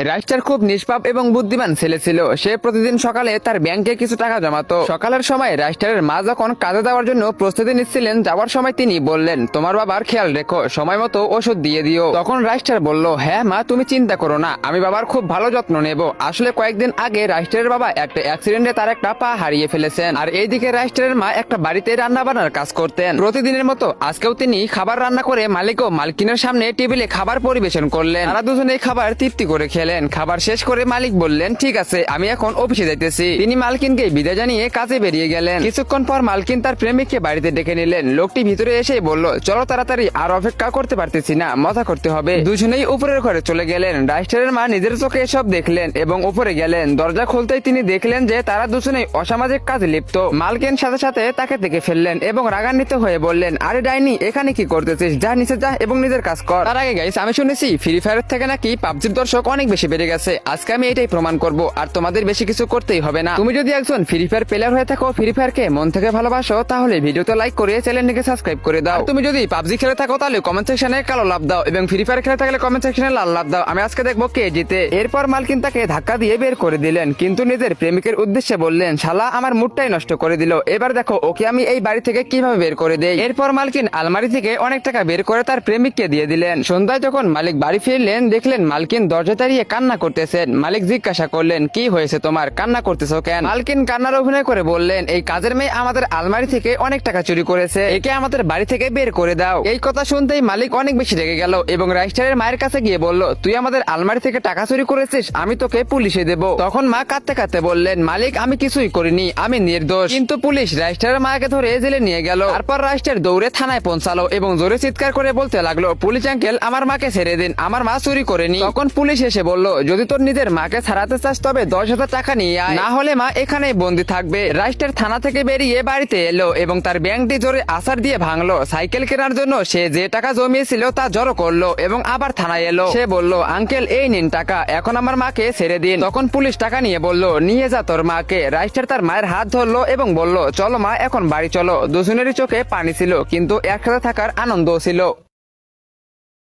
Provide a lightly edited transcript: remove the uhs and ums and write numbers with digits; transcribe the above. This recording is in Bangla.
রাইস্টার খুব নিষ্পাপ এবং বুদ্ধিমান ছেলে ছিল। সে প্রতিদিন সকালে তার ব্যাংকে কিছু টাকা জমাতো। সকালের সময় রাইস্টারের মা যখন কাজে যাওয়ার জন্য প্রস্তুতি নিচ্ছিলেন, যাওয়ার সময় তিনি বললেন, তোমার বাবার খেয়াল রেখো, সময় মতো ওষুধ দিয়ে দিও। তখন রাইস্টার বলল, হ্যাঁ মা, তুমি চিন্তা করো না, আমি বাবার খুব ভালো যত্ন নেব। আসলে কয়েকদিন আগে রাইস্টারের বাবা একটা অ্যাক্সিডেন্টে তার একটা পা হারিয়ে ফেলেছেন। আর এইদিকে রাইস্টারের মা একটা বাড়িতে রান্না বান্নার কাজ করতেন। প্রতিদিনের মতো আজকেও তিনি খাবার রান্না করে মালিক ও মালকিনের সামনে টেবিলে খাবার পরিবেশন করলেন। তারা দুজনেই খাবার তৃপ্তি করে খেলেন। খাবার শেষ করে মালিক বললেন, ঠিক আছে, আমি এখন অফিসে যাইতেছি। তিনি মালকিনকে বিদায় জানিয়ে কাজে বেরিয়ে গেলেন। কিছুক্ষণ পর মালকিন তার প্রেমিককে বাড়িতে ডেকে নিলেন। লোকটি ভিতরে এসে বলল, চলো তাড়াতাড়ি, আর অপেক্ষা করতে পারতেছি না, মজা করতে হবে। দুজনেই উপরের ঘরে চলে গেলেন। রাইস্টারের মা নিজের চোখে এসব দেখলেন এবং উপরে গেলেন। দরজা খুলতেই তিনি দেখলেন যে তারা দুজনেই অসামাজিক কাজে লিপ্ত। মালকিন সাথে সাথে তাকে দেখে ফেললেন এবং রাগান্বিত হয়ে বললেন, আরে ডাইনি, এখানে কি করতেছিস? যা নিচে যা এবং নিজের কাজ কর। তার আগে গাইস, আমি শুনেছি ফ্রি ফায়ারের থেকে নাকি পাবজির দর্শক অনেক বেশি বেড়ে গেছে। আজকে আমি এটাই প্রমাণ করব, আর তোমাদের বেশি কিছু করতেই হবে না। তুমি যদি একজন ফ্রি ফায়ার প্লেয়ার হয়ে থাকো, ফ্রি ফায়ারকে মন থেকে ভালোবাসো, তাহলে ভিডিওতে লাইক করে চ্যানেলটিকে সাবস্ক্রাইব করে দাও। তুমি যদি পাবজি খেলে থাকো, তাহলে কমেন্ট সেকশনে কালো লাভ দাও, এবং ফ্রি ফায়ার খেলে থাকলে কমেন্ট সেকশনে লাল লাভ দাও। আমি আজকে দেখবো কে জিতে। এরপর মালকিন তাকে ধাক্কা দিয়ে বের করে দিলেন, কিন্তু নিজের প্রেমিকের উদ্দেশ্যে বললেন, শালা আমার মুডটাই নষ্ট করে দিল। এবার দেখো ওকে আমি এই বাড়ি থেকে কিভাবে বের করে দেই। এরপর মালকিন আলমারি থেকে অনেক টাকা বের করে তার প্রেমিককে দিয়ে দিলেন। সন্ধ্যায় যখন মালিক বাড়ি ফিরলেন, দেখলেন মালকিন দরজা দাঁড়িয়ে কান্না করতেছেন। মালিক জিজ্ঞাসা করলেন, কি হয়েছে তোমার, কান্না করতেছো কেন? মালকিন কান্নার অভিনয় করে বললেন, এই কাজের মেয়ে আমাদের আলমারি থেকে অনেক টাকা চুরি করেছে, একে আমাদের বাড়ি থেকে বের করে দাও। এই কথা শুনতেই মালিক অনেক বেশি রেগে গেল এবং রাইস্টারের মায়ের কাছে গিয়ে বলল, তুই আমাদের আলমারি থেকে টাকা চুরি করেছিস, আমি তোকে পুলিশে দেব। তখন মা কাঁদতে কাঁদতে বললেন, মালিক আমি কিছুই করিনি, আমি নির্দোষ। কিন্তু পুলিশ রাইস্টারের মাকে ধরে জেলে নিয়ে গেল। তারপর রাইস্টার দৌড়ে থানায় পৌঁছালো এবং জোরে চিৎকার করে বলতে লাগলো, পুলিশ আঙ্কেল, আমার মাকে ছেড়ে দিন, আমার মা চুরি করেনি। তখন পুলিশ এসে বলল, যদি তোর নিজের মাকে ছাড়াতে চাস তবে 10,000 টাকা নিয়ে আয়, না হলে মা এখানেই বন্দি থাকবে। রাইস্টার থানা থেকে বেরিয়ে বাড়িতে এলো এবং তার ব্যাংকটি জোরে আছাড় দিয়ে ভাঙলো। সাইকেল কেনার জন্য সে যে টাকা জমিয়েছিল তা জড়ো করলো এবং আবার থানায় এলো। সে বলল, আঙ্কেল এই নিন টাকা, এখন আমার মাকে ছেড়ে দিন। তখন পুলিশ টাকা নিয়ে বলল, নিয়ে যা তোর মাকে। রাইস্টার তার মায়ের হাত ধরলো এবং বলল, চলো মা, এখন বাড়ি চলো। দুজনেরই চোখে পানি ছিল, কিন্তু একসাথে থাকার আনন্দও ছিল।